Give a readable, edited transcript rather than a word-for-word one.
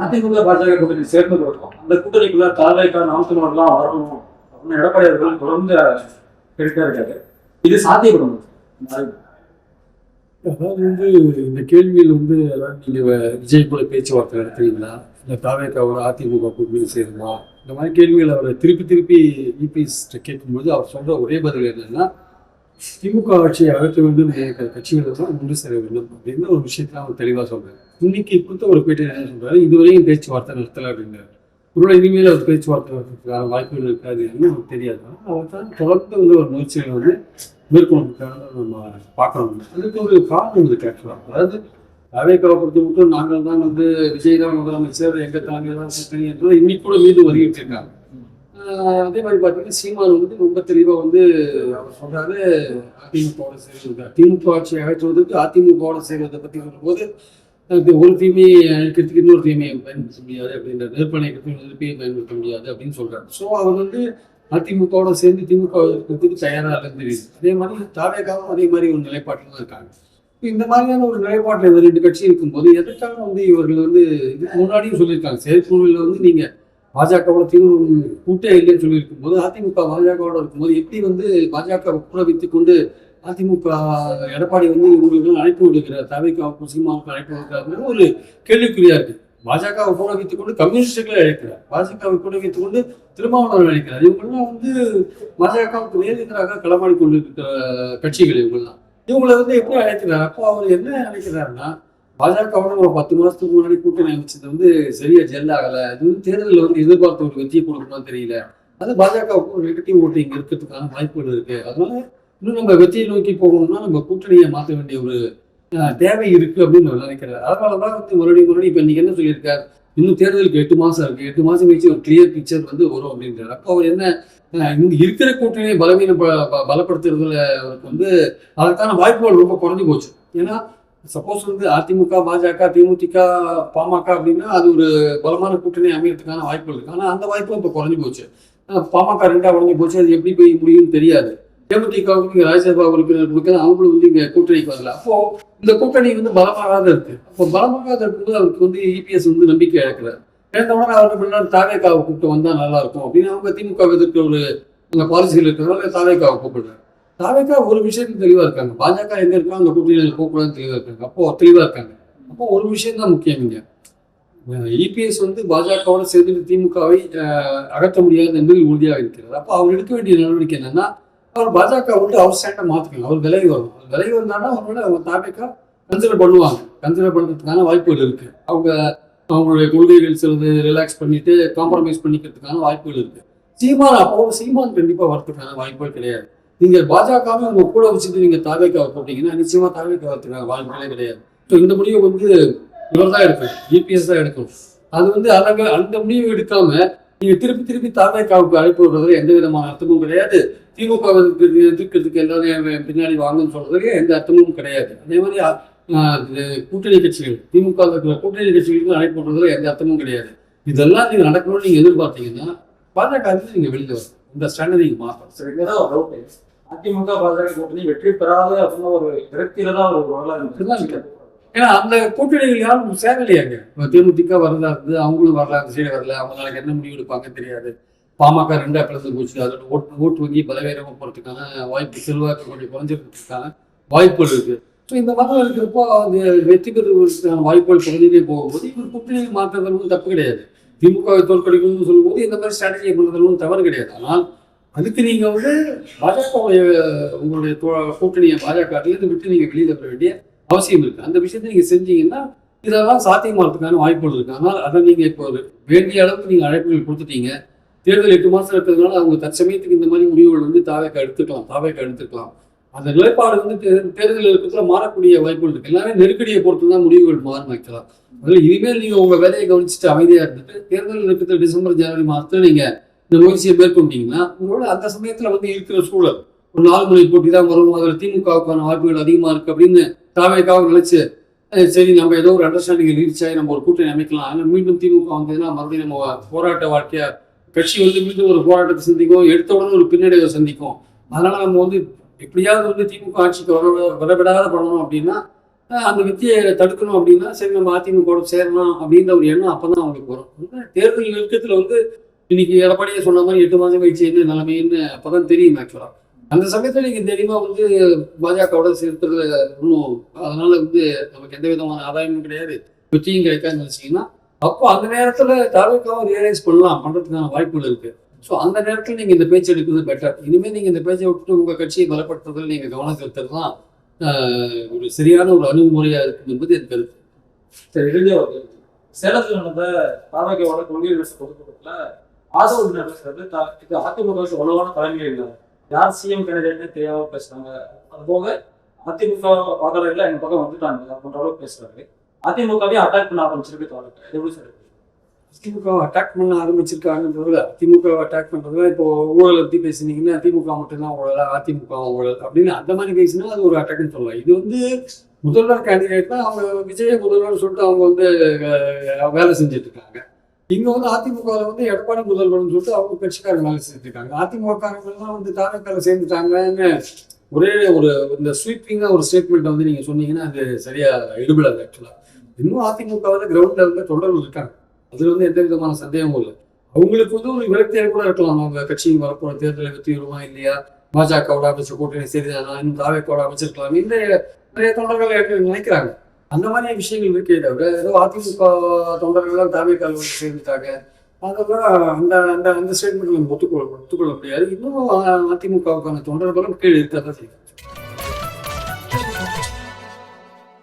அதிமுக பாஜக கூட்டணி சேர்ந்து கொடுக்கும் அந்த கூட்டணிக்குள்ள தாவேக்கா நாம் தமிழர்லாம் வரணும் அப்படின்னு எடப்பாடி அவர்கள் தொடர்ந்து கேட்டுட்டே இருக்காரு. இது சாத்தியப்படும். அதாவது இந்த கேள்வியில் நீங்க விஜய் கூட பேச்சுவார்த்தை நடத்துறீங்களா, இல்லை தாவேக்காவோட அதிமுக கூட்டணி சேருமா, இந்த மாதிரி கேள்விகள் அவரை திருப்பி திருப்பி இபிஎஸ் கேட்கும்போது அவர் சொல்ற ஒரே பதில் என்னன்னா, திமுக ஆட்சியை அகற்ற வேண்டும் கட்சிகள் தான் முன்பு சேர வேண்டும் அப்படின்னு ஒரு விஷயத்த அவர் தெளிவாக சொல்றாரு. இன்னைக்கு கொடுத்த ஒரு பேட்டி என்ன சொல்றாரு, இதுவரையும் பேச்சுவார்த்தை நடத்தலை அப்படின்னாரு. ஒருவேளை இனிமேல் அவர் பேச்சுவார்த்தை நடத்துறதுக்கான வாய்ப்புகள் இருக்காது நமக்கு தெரியாது. அவர் தான் தொடர்ந்து ஒரு முயற்சிகளை மேற்கொள்வதற்காக நம்ம பார்க்கணும். அதுக்கு ஒரு காரணம் இருக்கு ஆக்சுவலாக. அதாவது தாவேக்காவை பொறுத்த மட்டும் நாங்கள் தான் விஜய் தான் முதலமைச்சர், எங்கள் தலைமையில் தான் கூட்டணி என்று இன்னைக்கு கூட மீது வருகிட்டு இருக்காங்க. அதே மாதிரி பார்த்தீங்கன்னா சீமான் ரொம்ப தெளிவாக அவர் சொல்றாரு, அதிமுகவோட சேர்வது, திமுக ஆட்சியை அகற்றுவதற்கு அதிமுகவோட சேர்வதை பற்றி சொல்லும்போது ஒரு தீமையை அழிக்கிறதுக்கு இன்னொரு தீமையை பயன்படுத்த முடியாது அப்படின்ற நெருப்பணை நெருப்பையை பயன்படுத்த முடியாது அப்படின்னு சொல்றாரு. ஸோ அவர் அதிமுகவோட சேர்ந்து திமுக இருக்கிறதுக்கு தயாராக தெரியுது. அதே மாதிரி தாவேக்காவும் அதே மாதிரி ஒரு நிலைப்பாட்டில் தான் இருக்காங்க. இந்த மாதிரியான ஒரு நிலைப்பாட்டில் இந்த ரெண்டு கட்சி இருக்கும்போது எதற்காக இவர்கள் இதுக்கு முன்னாடியும் சொல்லியிருக்காங்க, செயற்குழுவில் நீங்க பாஜகவோட கூட்டே இல்லைன்னு சொல்லியிருக்கும் போது அதிமுக பாஜகவோட இருக்கும்போது எப்படி பாஜக கூட வைத்துக் கொண்டு அதிமுக எடப்பாடி இவங்களுக்கு அழைப்பு விடுக்கிறார், தாவேக்காவுக்கும் சீமாவுக்கும் அழைப்பு விடுக்கிறார் ஒரு கேள்விக்குறியா இருக்கு. பாஜகவை கூட வைத்துக் கொண்டு கம்யூனிஸ்டுகளை அழைக்கிறார், பாஜகவை கூட வைத்துக் கொண்டு திருமாவளவன் அழைக்கிறார். இவங்கெல்லாம் பாஜகவுக்கு நேரெதிராக களமாடி கொண்டிருக்கிற கட்சிகள் இவங்களை எப்படி அழைக்கிறார். அப்போ அவர் என்ன அழைக்கிறாருன்னா, பாஜகவோட ஒரு 10 மாசத்துக்கு முன்னாடி கூட்டணி அமைச்சது சரியா ஜெல் ஆகலை, தேர்தலில் எதிர்பார்த்த ஒரு வெற்றியை கொடுக்கணும்னு தெரியல, அது பாஜகவுக்கு ஒரு நெகட்டிவ் ஓட்டிங் இருக்கிறதுக்கான வாய்ப்புகள் இருக்கு. அதனால இன்னும் நம்ம வெற்றியை நோக்கி போகணும்னா நம்ம கூட்டணியை மாற்ற வேண்டிய ஒரு தேவை இருக்கு அப்படின்னு நினைக்கிறார். அதனாலதான் மறுபடியும் இப்ப இன்னைக்கு என்ன சொல்லியிருக்காரு, இன்னும் தேர்தலுக்கு 8 மாசம் இருக்கு, 8 மாசம் கழிச்சு ஒரு கிளியர் பிக்சர் வரும் அப்படின்றாரு. அப்போ அவர் என்ன இங்க இருக்கிற கூட்டணியை பலப்படுத்துறதுல அவருக்கு அதற்கான வாய்ப்புகள் ரொம்ப குறைஞ்சு போச்சு. ஏன்னா சப்போஸ் அதிமுக பாஜக தேமுதிக பாமக அப்படின்னா அது ஒரு பலமான கூட்டணி அமையறதுக்கான வாய்ப்புகள் இருக்கு. ஆனா அந்த வாய்ப்பும் இப்ப குறைஞ்சு போச்சு. பாமக 2ஆ குறைஞ்சு போச்சு. அது எப்படி போய் முடியும்னு தெரியாது. தேமுதிகவுக்கு இங்க ராஜ்யசபா உறுப்பினர் கொடுக்க அவங்களும் இங்க கூட்டணிக்கு வரல. அப்போ இந்த கூட்டணி பலமாகாத இருக்கு. அப்போ பலமாகாத இருக்கும்போது அவருக்கு இபிஎஸ் நம்பிக்கை இழக்கிறார். இழந்தவுடனே அவருக்கு தாவேக்காவை கூப்பிட்டு வந்தா நல்லா இருக்கும் அப்படின்னு அவங்க திமுக எதிர்க்க ஒரு அந்த பாலிசிகள் இருக்கிறதால தாவேக்காவை கூப்பிடுறாரு. தாவேக்கா ஒரு விஷயத்துல தெளிவா இருக்காங்க, பாஜக எங்க இருக்கோ அந்த கூட்டணியில் போகக்கூடாதுன்னு தெளிவா இருக்காங்க. அப்போ தெளிவா இருக்காங்க. அப்போ ஒரு விஷயம் தான் முக்கியம். இங்க இபிஎஸ் பாஜகவோட சேர்ந்து திமுகவை அகற்ற முடியாது என்பதில் உறுதியாக இருக்கிறார். அப்போ அவர் எடுக்க வேண்டிய நடவடிக்கை என்னன்னா, அவர் பாஜக அவர் ஸ்டாண்டை மாற்றிக்கணும். அவர் விலகி வரணும். விலகி வந்தாங்கன்னா அவங்க தாவேக்கா கன்சிடர் பண்ணுவாங்க. கன்சிடர் பண்ணுறதுக்கான வாய்ப்புகள் இருக்கு. அவங்களுடைய கொள்கைகள் சிலது ரிலாக்ஸ் பண்ணிட்டு காம்ப்ரமைஸ் பண்ணிக்கிறதுக்கான வாய்ப்புகள் இருக்கு. சீமான் கண்டிப்பா வரதுக்கான வாய்ப்புகள் கிடையாது. நீங்க பாஜகவை உங்க கூட வச்சுட்டு நீங்க தாவேக்காவை போட்டீங்கன்னா நிச்சயமா தாவேக்கா வரதுக்கான வாய்ப்புகளே கிடையாது. ஸோ இந்த முடிவை இவர் தான் எடுக்கணும், இபிஎஸ் தான் எடுக்கணும். அது அந்த முடிவு எடுக்காம நீங்க திருப்பி தாவேக்காவுக்கு அழைப்பு விடுறதுல எந்த விதமான அர்த்தமும் கிடையாது. திமுக எதிர்க்கிறதுக்கு எல்லாரும் பின்னாடி வாங்கன்னு சொல்றதுக்கு எந்த அர்த்தமும் கிடையாது. அதே மாதிரி கூட்டணி கட்சிகள் திமுக கூட்டணி கட்சிகளுக்கு அழைப்பு விடுறதுல எந்த அர்த்தமும் கிடையாது. இதெல்லாம் நீங்க நடக்கணும்னு நீங்க எதிர்பார்த்தீங்கன்னா பாஜக நீங்க வெளியில வரும். இந்த ஸ்டாண்டை நீங்க மாற்றணும். அதிமுக பாஜக கூட்டணி வெற்றி பெறாத அப்படின்னு ஒரு விரக்தியில தான் ஒரு வரலாறு. ஏன்னா அந்த கூட்டணிகள் யாரும் சேரலையாங்க. தேமுதிக வரதா இருந்து அவங்களும் வரல, அந்த சைடு வரல, அவங்க நாளைக்கு என்ன முடிவு எடுப்பாங்க தெரியாது. பாமக 2ஆ பிளந்து போச்சு. அதோட ஓட்டு வங்கி பலவேரமாக போறதுக்கான வாய்ப்பு, செல்வாக்கு கொஞ்சம் குறைஞ்சிருக்கிறதுக்கான வாய்ப்புகள் இருக்கு. ஸோ இந்த மாதிரி இருக்கிறப்போ அந்த வெற்றி பெறுவதற்கான வாய்ப்புகள் குறைஞ்சிட்டே போகும்போது இவர் கூட்டணியை மாற்றுறது தப்பு கிடையாது. திமுகவை தோற்கடிக்கணும்னு சொல்லும்போது இந்த மாதிரி ஸ்ட்ராட்டஜியை பண்ணுறதும் தவறு கிடையாது. ஆனால் அதுக்கு நீங்க பாஜகவுடைய உங்களுடைய கூட்டணியை பாஜக விட்டு நீங்க வெளியில வர வேண்டிய அவசியம் இருக்கு. அந்த விஷயத்தை நீங்க செஞ்சீங்கன்னா இதெல்லாம் சாத்தியமாகிறதுக்கான வாய்ப்புகள் இருக்கு. ஆனால் அதை நீங்க இப்போ வேண்டிய அளவுக்கு நீங்க அழைப்புகள் கொடுத்துட்டீங்க. தேர்தல் 8 மாசம் இருக்கிறதுனால அவங்க தற்சமயத்துக்கு இந்த மாதிரி முடிவுகள் தாவேக்கா எடுத்துக்கலாம். அந்த நிலைப்பாடு தேர்தல் இருக்கிறதுல மாறக்கூடிய வாய்ப்புகள் இருக்கு. எல்லாமே நெருக்கடியை பொறுத்து தான் முடிவுகள் மாறும் வைக்கலாம். அதில் இனிமேல் நீங்க உங்க வேலையை கவனிச்சுட்டு அமைதியா இருந்துட்டு தேர்தல் இருக்கிற டிசம்பர் ஜனவரி மாதத்துல நீங்க இந்த முயற்சியை மேற்கொண்டீங்கன்னா உங்களோட அந்த சமயத்துல இருக்கிற சூழல் ஒரு 4 முறை போட்டி தான் வரும். அதில் திமுகவுக்கான வாய்ப்புகள் அதிகமா இருக்கு அப்படின்னு தாவேக்காவை நினைச்சு சரி நம்ம ஏதோ ஒரு அண்டர்ஸ்டாண்டிங் ரீச் ஆகி நம்ம ஒரு கூட்டணி அமைக்கலாம். ஆனால் மீண்டும் திமுக வந்ததுன்னா மறுபடியும் நம்ம போராட்ட வாழ்க்கையா கட்சி மீண்டும் ஒரு போராட்டத்தை சந்திக்கும், எடுத்த உடனே ஒரு பின்னடைவை சந்திக்கும். அதனால நம்ம எப்படியாவது திமுக ஆட்சிக்கு வரவிடாத பண்ணணும் அப்படின்னா அந்த வித்தியை தடுக்கணும் அப்படின்னா சரி நம்ம அதிமுக சேரலாம் அப்படின்ற ஒரு எண்ணம் அப்பதான் அவங்களுக்கு வரும். தேர்தல் நெருக்கத்துல வந்து இன்னைக்கு எடப்பாடியே சொன்ன மாதிரி 8 மாதம் கழிச்சு என்ன நிலைமைன்னு அப்பதான் தெரியும் ஆக்சுவலா. அந்த சமயத்துல நீங்க தைரியமா வந்து பாஜகவோட சேர்த்துறது ஒன்றும் அதனால வந்து நமக்கு எந்த விதமான ஆதாயமும் கிடையாது, வெற்றியும் கிடைக்காதுன்னு நினைச்சீங்கன்னா அப்போ அந்த நேரத்துல தாவேக்காவை ரியலைஸ் பண்றதுக்கான வாய்ப்புகள் இருக்கு. ஸோ அந்த நேரத்தில் நீங்க இந்த பேச்சு எடுக்கிறது பெட்டர். இனிமேல் நீங்க இந்த பேச்சை விட்டு உங்க கட்சியை பலப்படுத்துறதுல நீங்க கவனம் செலுத்துறது தான் ஒரு சரியான ஒரு அணுகுமுறையா இருக்கும் என்பது என் கருத்து. சரி, இறுதியா ஒரு கேள்வி. சேலத்தில் நடந்த தாவேக்காவோட கொள்கை விமர்சன பொதுக்கூட்டத்துல ஆதவ உறுப்பினர் பேசுறது இது அதிமுகவுக்கு வலுவான தலைமை இல்லை, யார் சிஎம் கேண்டிடேட்னு தெரியாம பேசுறாங்க, அது போக அதிமுக வாக்காளர்கள் எங்க பக்கம் வந்துட்டாங்க அப்படின்ற அளவுக்கு பேசுறாரு. அதிமுகவே அட்டாக் பண்ண ஆரம்பிச்சிருக்கு தாவேக்கா, இது எப்படி சார்? திமுக அட்டாக் பண்ண ஆரம்பிச்சிருக்காங்கன்றதுல திமுக அட்டாக் பண்றதுல இப்போ ஊழலை பத்தி பேசுனீங்கன்னா திமுக மட்டும்தான் ஊழல், அதிமுக ஊழல் அப்படின்னு அந்த மாதிரி பேசினா அது ஒரு அட்டாக்னு சொல்லலாம். இது வந்து முதல்வர் கேண்டிடேட்னா அவங்க விஜய முதல்வர் சொல்லிட்டு அவங்க வந்து வேலை செஞ்சுட்டு இருக்காங்க. இங்க வந்து அதிமுகவில் வந்து எடப்பாடி முதல்வர்னு சொல்லிட்டு அவங்க கட்சிக்காரங்க வேலை செஞ்சுட்டு இருக்காங்க. அதிமுகலாம் வந்து தாவேக்கால சேர்ந்துட்டாங்கன்னு ஒரே ஒரு இந்த ஸ்வீப்பிங்கா ஒரு ஸ்டேட்மெண்ட் வந்து நீங்க சொன்னீங்கன்னா அது சரியா எடுபடாது. ஆக்சுவலா இன்னும் அதிமுகவில் கிரவுண்ட் லெவலில் தொண்டர்கள் இருக்காங்க, அதுல வந்து எந்த விதமான சந்தேகமும் இல்லை. அவங்களுக்கு வந்து ஒரு விரக்தியாக கூட இருக்கலாம், அவங்க கட்சியும் வரப்போற தேர்தலில் வெற்றி வருமா இல்லையா, பாஜகவோட அமைச்சர் கூட்டணி சரிதானா, இன்னும் தாவேக்காவோட அமைச்சிருக்கலாம், இந்த நிறைய தொண்டர்கள் நினைக்கிறாங்க. அந்த மாதிரி விஷயங்கள் இருக்கே தவிர ஏதோ அதிமுக தொண்டர்கள் தாவேக்கால் வந்து சேர்ந்துட்டாங்க அதெல்லாம் அந்த அந்த அந்த ஸ்டேட்மெண்ட் ஒத்துக்கொள்ள முடியாது. இன்னும் அதிமுகவுக்கான தொண்டர்களும் கீழே இருக்காதான் செய்யும்.